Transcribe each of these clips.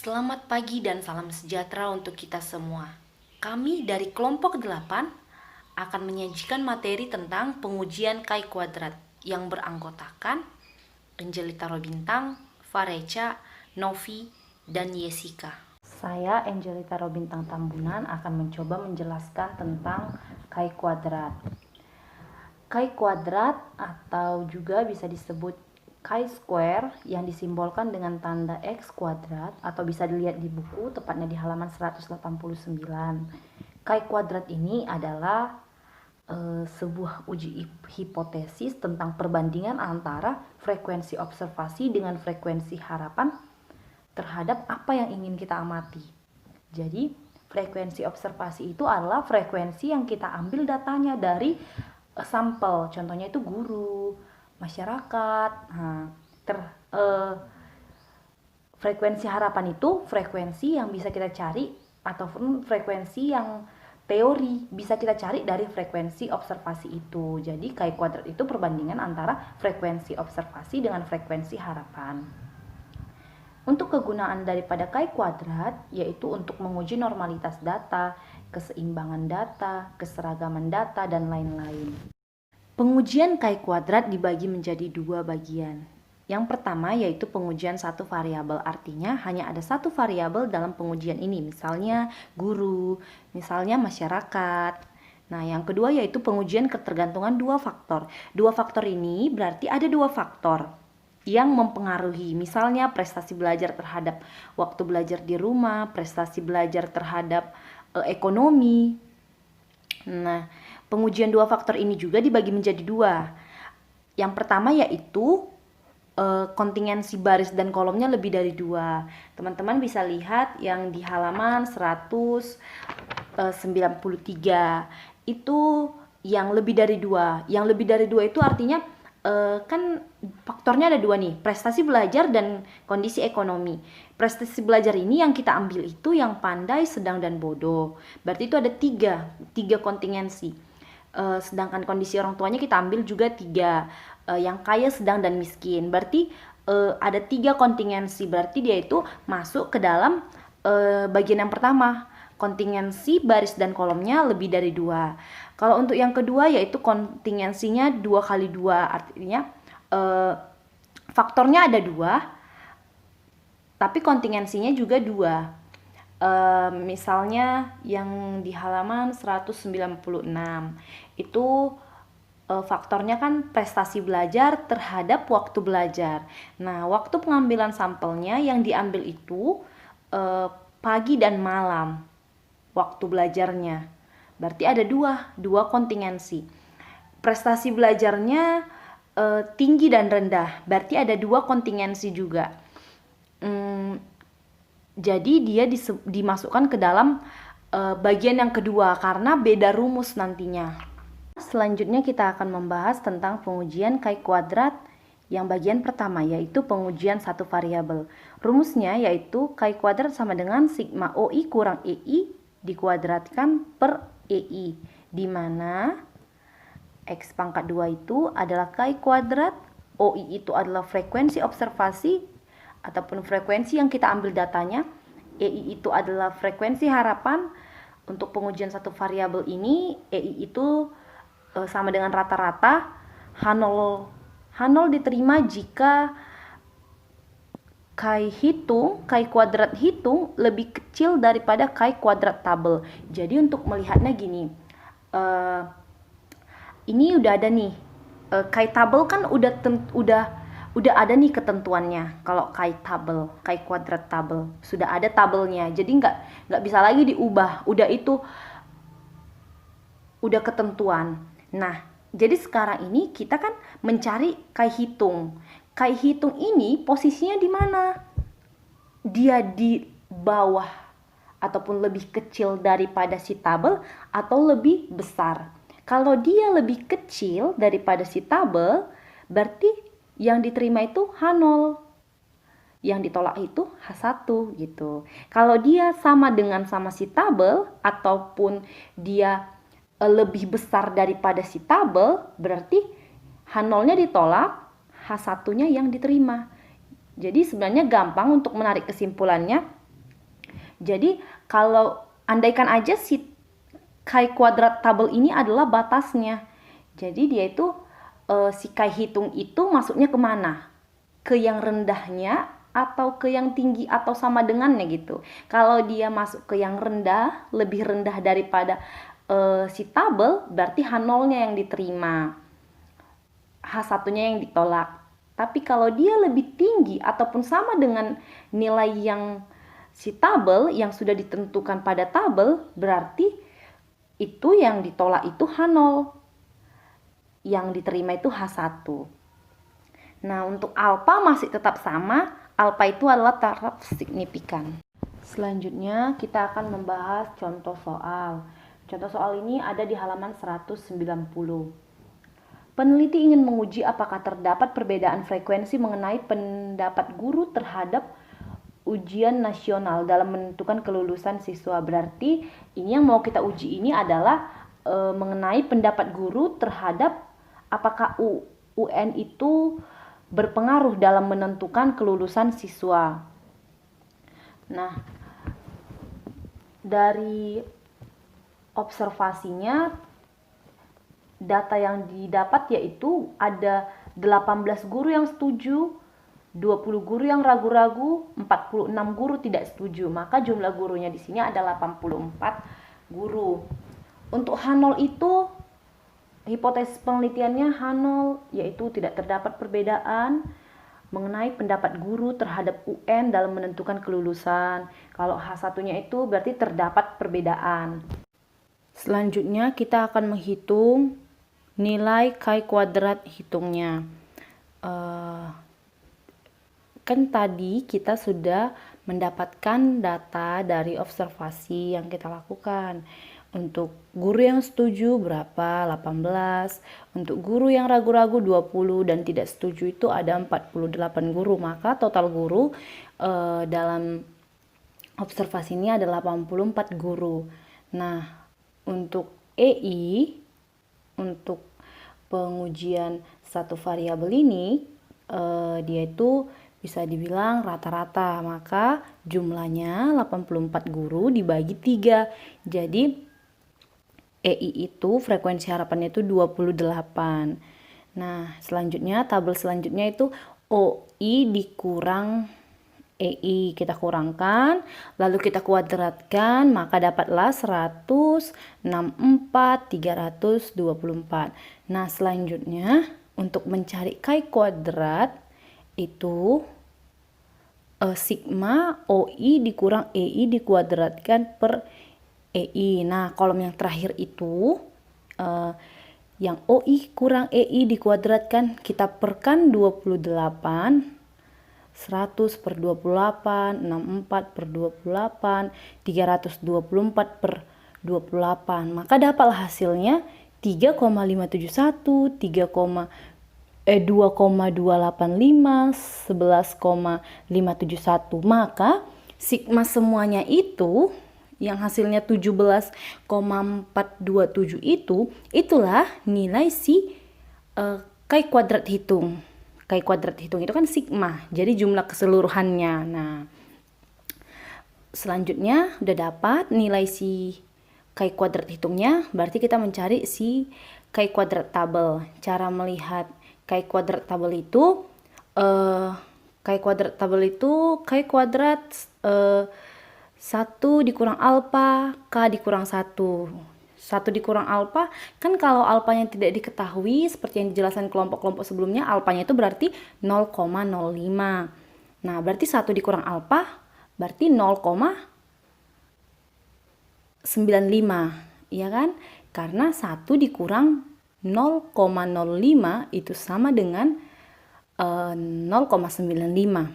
Selamat pagi dan salam sejahtera untuk kita semua. Kami dari kelompok 8 akan menyajikan materi tentang pengujian Chi kuadrat yang beranggotakan Angelita Robintang, Fareca, Novi, dan Yesika. Saya Angelita Robintang Tambunan akan mencoba menjelaskan tentang Chi kuadrat. Chi kuadrat atau juga bisa disebut chi square yang disimbolkan dengan tanda x kuadrat atau bisa dilihat di buku tepatnya di halaman 189. Chi kuadrat ini adalah sebuah uji hipotesis tentang perbandingan antara frekuensi observasi dengan frekuensi harapan terhadap apa yang ingin kita amati. Jadi frekuensi observasi itu adalah frekuensi yang kita ambil datanya dari sampel, contohnya itu guru, masyarakat. Frekuensi harapan itu frekuensi yang bisa kita cari ataupun frekuensi yang teori bisa kita cari dari frekuensi observasi itu. Jadi Chi kuadrat itu perbandingan antara frekuensi observasi dengan frekuensi harapan. Untuk kegunaan daripada Chi kuadrat yaitu untuk menguji normalitas data, keseimbangan data, keseragaman data, dan lain-lain. Pengujian Chi kuadrat dibagi menjadi dua bagian. Yang pertama yaitu pengujian satu variabel, artinya hanya ada satu variabel dalam pengujian ini, misalnya guru, misalnya masyarakat. Nah, yang kedua yaitu pengujian ketergantungan dua faktor. Dua faktor ini berarti ada dua faktor yang mempengaruhi, misalnya prestasi belajar terhadap waktu belajar di rumah, prestasi belajar terhadap ekonomi. Nah, pengujian dua faktor ini juga dibagi menjadi dua. Yang pertama yaitu kontingensi baris dan kolomnya lebih dari dua. Teman-teman bisa lihat yang di halaman 193. Itu yang lebih dari dua. Yang lebih dari dua itu artinya kan faktornya ada dua nih, prestasi belajar dan kondisi ekonomi. Prestasi belajar ini yang kita ambil itu yang pandai, sedang, dan bodoh. Berarti itu ada tiga kontingensi. Sedangkan kondisi orang tuanya kita ambil juga tiga, yang kaya, sedang, dan miskin. Berarti ada tiga kontingensi. Berarti dia itu masuk ke dalam bagian yang pertama, kontingensi baris dan kolomnya lebih dari dua. Kalau untuk yang kedua yaitu kontingensinya 2 kali 2, artinya faktornya ada 2 tapi kontingensinya juga 2. Misalnya yang di halaman 196 itu faktornya kan prestasi belajar terhadap waktu belajar. Nah, waktu pengambilan sampelnya yang diambil itu pagi dan malam waktu belajarnya. Berarti ada dua kontingensi. Prestasi belajarnya tinggi dan rendah. Berarti ada dua kontingensi juga. Jadi dia dimasukkan ke dalam bagian yang kedua karena beda rumus nantinya. Selanjutnya kita akan membahas tentang pengujian Chi kuadrat yang bagian pertama yaitu pengujian satu variabel. Rumusnya yaitu Chi kuadrat sama dengan sigma OI kurang EI dikuadratkan per EI, di mana X pangkat 2 itu adalah Chi kuadrat, OI itu adalah frekuensi observasi ataupun frekuensi yang kita ambil datanya, EI itu adalah frekuensi harapan. Untuk pengujian satu variabel ini, EI itu sama dengan rata-rata. H0 diterima jika Chi kuadrat hitung lebih kecil daripada Chi kuadrat tabel. Jadi untuk melihatnya gini, ini udah ada nih, Chi tabel kan udah ada nih ketentuannya. Kalau Chi kuadrat tabel sudah ada tabelnya, jadi nggak bisa lagi diubah. Udah ketentuan. Nah, jadi sekarang ini kita kan mencari Chi hitung. Chi hitung ini posisinya di mana? Dia di bawah ataupun lebih kecil daripada si tabel atau lebih besar. Kalau dia lebih kecil daripada si tabel, berarti yang diterima itu H0. Yang ditolak itu H1 gitu. Kalau dia sama dengan sama si tabel ataupun dia lebih besar daripada si tabel, berarti H0-nya ditolak, H1-nya yang diterima. Jadi sebenarnya gampang untuk menarik kesimpulannya. Jadi kalau andaikan aja si chi kuadrat tabel ini adalah batasnya. Jadi dia itu si chi hitung itu masuknya kemana? Ke yang rendahnya atau ke yang tinggi atau sama dengannya gitu. Kalau dia masuk ke yang rendah, lebih rendah daripada si tabel, berarti H0-nya yang diterima, H1-nya yang ditolak. Tapi kalau dia lebih tinggi ataupun sama dengan nilai yang si tabel yang sudah ditentukan pada tabel, berarti itu yang ditolak itu H0, yang diterima itu H1. Nah, untuk alfa masih tetap sama, alfa itu adalah taraf signifikan. Selanjutnya, kita akan membahas contoh soal. Contoh soal ini ada di halaman 190. Peneliti ingin menguji apakah terdapat perbedaan frekuensi mengenai pendapat guru terhadap ujian nasional dalam menentukan kelulusan siswa. Berarti ini yang mau kita uji ini adalah mengenai pendapat guru terhadap apakah UN itu berpengaruh dalam menentukan kelulusan siswa. Nah, dari observasinya, data yang didapat yaitu ada 18 guru yang setuju, 20 guru yang ragu-ragu, 46 guru tidak setuju. Maka jumlah gurunya di sini ada 84 guru. Untuk H0 itu hipotesis penelitiannya H0 yaitu tidak terdapat perbedaan mengenai pendapat guru terhadap UN dalam menentukan kelulusan. Kalau H1-nya itu berarti terdapat perbedaan. Selanjutnya kita akan menghitung nilai chi kuadrat hitungnya. Kan tadi kita sudah mendapatkan data dari observasi yang kita lakukan. Untuk guru yang setuju berapa? 18. Untuk guru yang ragu-ragu 20 dan tidak setuju itu ada 48 guru. Maka total guru dalam observasi ini ada 84 guru. Nah, untuk EI, untuk pengujian satu variabel ini, dia itu bisa dibilang rata-rata. Maka jumlahnya 84 guru dibagi 3. Jadi EI itu frekuensi harapannya itu 28. Nah, selanjutnya tabel selanjutnya itu OI dikurang EI. Kita kurangkan, lalu kita kuadratkan, maka dapatlah 164.324. Nah, selanjutnya untuk mencari chi kuadrat itu sigma OI dikurang EI dikuadratkan per EI. Nah, kolom yang terakhir itu yang OI kurang EI dikuadratkan kita perkan 28, 100 per 28, 64 per 28, 324 per 28. Maka dapatlah hasilnya 3,571, 2,285, 11,571. Maka sigma semuanya itu yang hasilnya 17,427 itulah nilai si chi kuadrat hitung. Chi kuadrat hitung itu kan sigma, jadi jumlah keseluruhannya. Nah, selanjutnya udah dapat nilai si chi kuadrat hitungnya, berarti kita mencari si chi kuadrat tabel. Cara melihat chi kuadrat tabel itu chi kuadrat 1 dikurang alfa, K dikurang 1. 1 dikurang alfa, kan kalau alfanya tidak diketahui, seperti yang dijelaskan kelompok-kelompok sebelumnya, alfanya itu berarti 0,05. Nah, berarti 1 dikurang alfa, berarti 0,95. Iya kan? Karena 1 dikurang 0,05 itu sama dengan 0,95.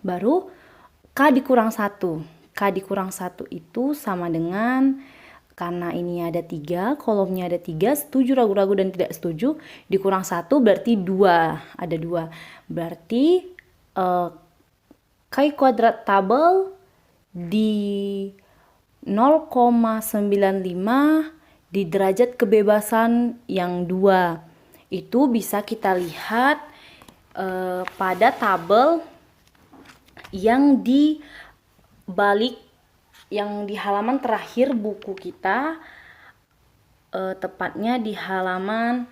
Baru K dikurang 1. K dikurang 1 itu sama dengan, karena ini ada 3, kolomnya ada 3, setuju, ragu-ragu, dan tidak setuju, dikurang 1 berarti 2. Ada 2. Berarti chi kuadrat tabel di 0,95 di derajat kebebasan yang 2. Itu bisa kita lihat pada tabel yang di balik yang di halaman terakhir buku kita, tepatnya di halaman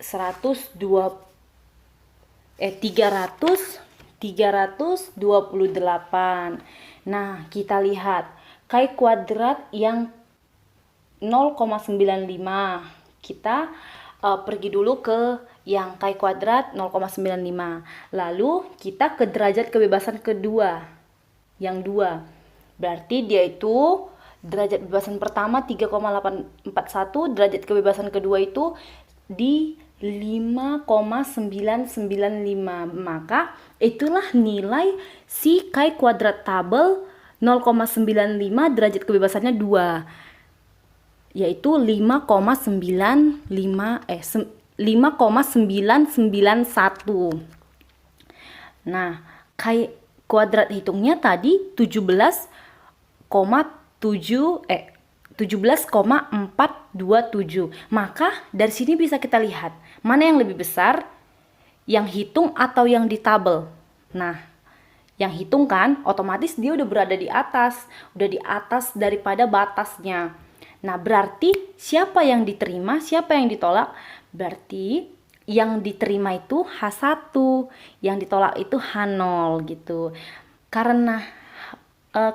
328. Nah, kita lihat kai kuadrat yang 0,95. Kita pergi dulu ke yang kai kuadrat 0,95. Lalu kita ke derajat kebebasan kedua, yang 2. Berarti dia itu derajat kebebasan pertama 3,841, derajat kebebasan kedua itu di 5,995. Maka itulah nilai si kai kuadrat tabel 0,95 derajat kebebasannya 2, yaitu 5,991. Nah, kai kuadrat hitungnya tadi 17,427. Maka dari sini bisa kita lihat mana yang lebih besar, yang hitung atau yang di tabel. Nah, yang hitung kan otomatis dia udah berada di atas, udah di atas daripada batasnya. Nah, berarti siapa yang diterima, siapa yang ditolak? Berarti yang diterima itu H1, yang ditolak itu H0 gitu. Karena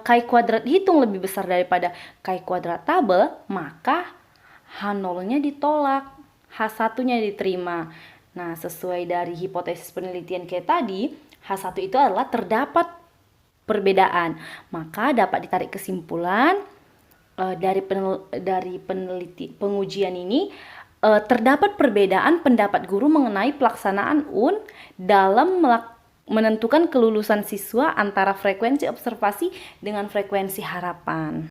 kai kuadrat hitung lebih besar daripada kai kuadrat tabel, maka H0-nya ditolak, H1-nya diterima. Nah, sesuai dari hipotesis penelitian kayak tadi, H1 itu adalah terdapat perbedaan. Maka dapat ditarik kesimpulan dari pengujian ini, terdapat perbedaan pendapat guru mengenai pelaksanaan UN dalam menentukan kelulusan siswa antara frekuensi observasi dengan frekuensi harapan.